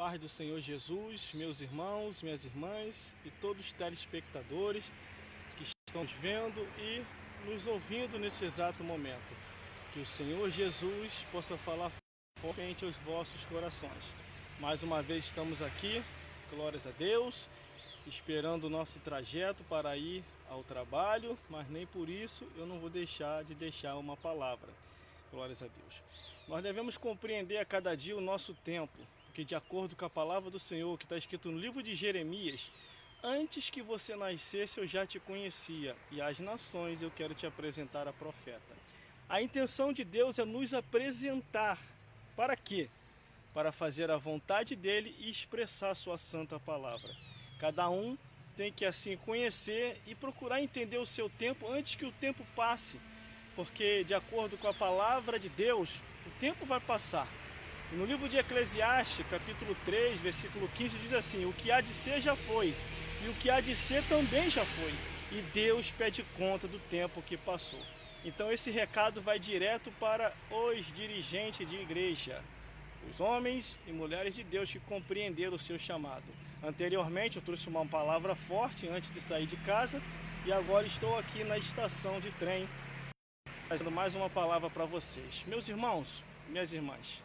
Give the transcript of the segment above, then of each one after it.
paz do Senhor Jesus, meus irmãos, minhas irmãs e todos os telespectadores que estão nos vendo e nos ouvindo nesse exato momento. Que o Senhor Jesus possa falar fortemente aos vossos corações. Mais uma vez estamos aqui, glórias a Deus, esperando o nosso trajeto para ir ao trabalho, mas nem por isso eu não vou deixar de deixar uma palavra. Glórias a Deus. Nós devemos compreender a cada dia o nosso tempo, porque de acordo com a palavra do Senhor, que está escrito no livro de Jeremias, antes que você nascesse eu já te conhecia, e às nações eu quero te apresentar a profeta. A intenção de Deus é nos apresentar. Para quê? Para fazer a vontade dele e expressar a sua santa palavra. Cada um tem que assim conhecer e procurar entender o seu tempo antes que o tempo passe. Porque de acordo com a palavra de Deus, o tempo vai passar. E no livro de Eclesiastes, capítulo 3, versículo 15, diz assim: o que há de ser já foi, e o que há de ser também já foi. E Deus pede conta do tempo que passou. Então esse recado vai direto para os dirigentes de igreja, os homens e mulheres de Deus que compreenderam o seu chamado. Anteriormente eu trouxe uma palavra forte antes de sair de casa, e agora estou aqui na estação de trem, trazendo mais uma palavra para vocês. Meus irmãos, minhas irmãs,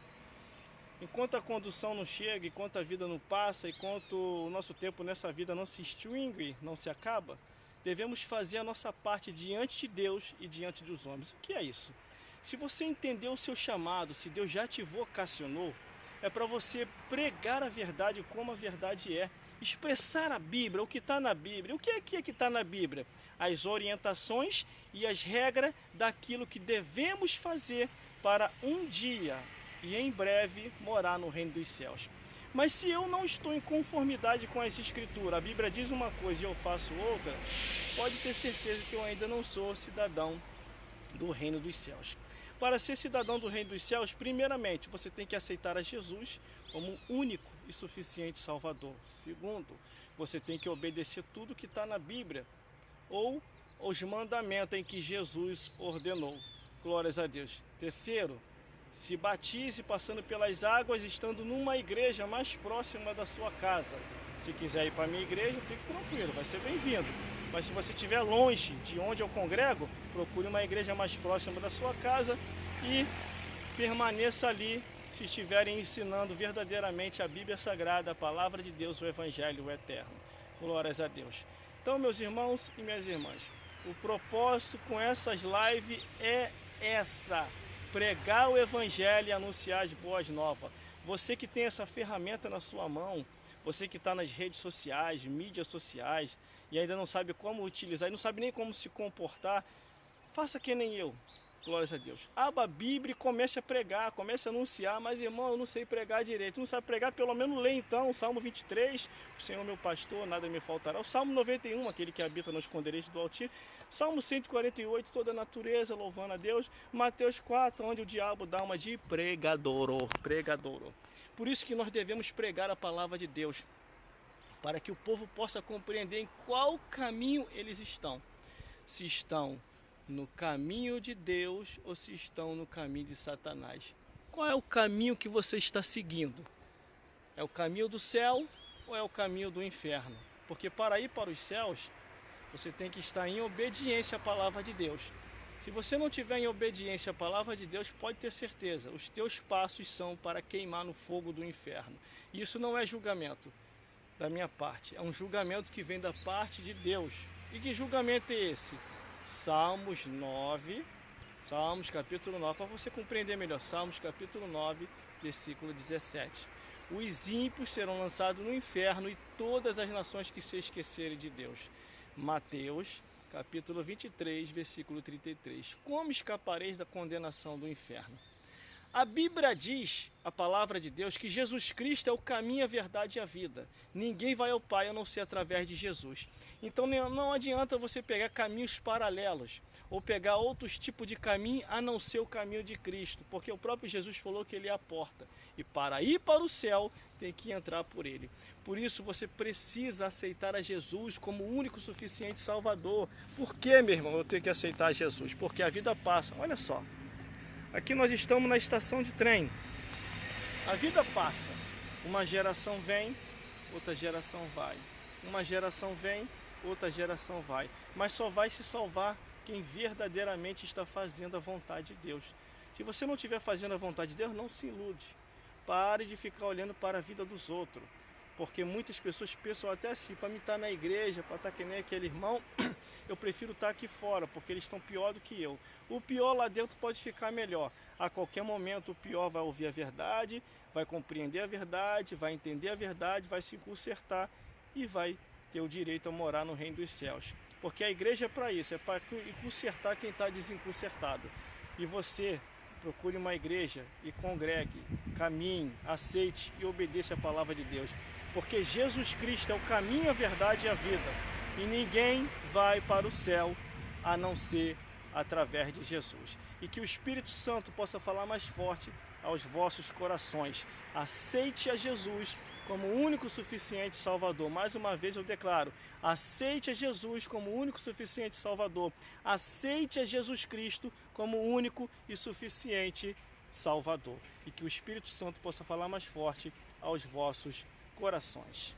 enquanto a condução não chega, enquanto a vida não passa, enquanto o nosso tempo nessa vida não se extingue, não se acaba, devemos fazer a nossa parte diante de Deus e diante dos homens. O que é isso? Se você entendeu o seu chamado, se Deus já te vocacionou, é para você pregar a verdade como a verdade é, expressar a Bíblia, o que está na Bíblia. O que é que está na Bíblia? As orientações e as regras daquilo que devemos fazer para um dia e em breve morar no reino dos céus. Mas se eu não estou em conformidade com essa escritura, a Bíblia diz uma coisa e eu faço outra, pode ter certeza que eu ainda não sou cidadão do reino dos céus. Para ser cidadão do reino dos céus, primeiramente, você tem que aceitar a Jesus como único e suficiente Salvador. Segundo, você tem que obedecer tudo que está na Bíblia ou os mandamentos em que Jesus ordenou. Glórias a Deus. Terceiro, se batize passando pelas águas, estando numa igreja mais próxima da sua casa. Se quiser ir para a minha igreja, fique tranquilo, vai ser bem-vindo. Mas se você estiver longe de onde eu congrego, procure uma igreja mais próxima da sua casa e permaneça ali se estiverem ensinando verdadeiramente a Bíblia Sagrada, a Palavra de Deus, o Evangelho eterno. Glórias a Deus. Então, meus irmãos e minhas irmãs, o propósito com essas lives é essa: pregar o Evangelho e anunciar as boas novas. Você que tem essa ferramenta na sua mão, você que está nas redes sociais, mídias sociais, e ainda não sabe como utilizar, e não sabe nem como se comportar, faça que nem eu. Glórias a Deus. Abra a Bíblia e comece a pregar, comece a anunciar. Mas, irmão, eu não sei pregar direito. Não sabe pregar? Pelo menos lê então o Salmo 23, o Senhor meu pastor, nada me faltará. O Salmo 91, aquele que habita no esconderijo do Altíssimo. Salmo 148, toda a natureza louvando a Deus. Mateus 4, onde o diabo dá uma de pregador. Por isso que nós devemos pregar a palavra de Deus, para que o povo possa compreender em qual caminho eles estão. Se estão no caminho de Deus ou se estão no caminho de Satanás. Qual é o caminho que você está seguindo? É o caminho do céu ou é o caminho do inferno? Porque para ir para os céus, você tem que estar em obediência à palavra de Deus. Se você não tiver em obediência à palavra de Deus, pode ter certeza, os teus passos são para queimar no fogo do inferno. E isso não é julgamento da minha parte, é um julgamento que vem da parte de Deus. E que julgamento é esse? Salmos 9, Salmos capítulo 9, para você compreender melhor, Salmos capítulo 9, versículo 17. Os ímpios serão lançados no inferno e todas as nações que se esquecerem de Deus. Mateus capítulo 23, versículo 33. Como escapareis da condenação do inferno? A Bíblia diz, a palavra de Deus, que Jesus Cristo é o caminho, a verdade e a vida. Ninguém vai ao Pai a não ser através de Jesus. Então não adianta você pegar caminhos paralelos ou pegar outros tipos de caminho a não ser o caminho de Cristo, porque o próprio Jesus falou que ele é a porta. E para ir para o céu, tem que entrar por ele. Por isso você precisa aceitar a Jesus como o único suficiente Salvador. Por que, meu irmão, eu tenho que aceitar Jesus? Porque a vida passa. Olha só. Aqui nós estamos na estação de trem. A vida passa. Uma geração vem, outra geração vai. Uma geração vem, outra geração vai. Mas só vai se salvar quem verdadeiramente está fazendo a vontade de Deus. Se você não estiver fazendo a vontade de Deus, não se ilude. Pare de ficar olhando para a vida dos outros. Porque muitas pessoas pensam até assim, para mim estar na igreja, para estar que nem aquele irmão, eu prefiro estar aqui fora, porque eles estão pior do que eu. O pior lá dentro pode ficar melhor. A qualquer momento o pior vai ouvir a verdade, vai compreender a verdade, vai entender a verdade, vai se consertar e vai ter o direito a morar no reino dos céus. Porque a igreja é para isso, é para consertar quem está desenconsertado. E você procure uma igreja e congregue, caminhe, aceite e obedeça a palavra de Deus. Porque Jesus Cristo é o caminho, a verdade e a vida. E ninguém vai para o céu a não ser através de Jesus. E que o Espírito Santo possa falar mais forte aos vossos corações. Aceite a Jesus como o único suficiente Salvador. Mais uma vez eu declaro, aceite a Jesus como o único suficiente Salvador. Aceite a Jesus Cristo como o único e suficiente Salvador. E que o Espírito Santo possa falar mais forte aos vossos corações.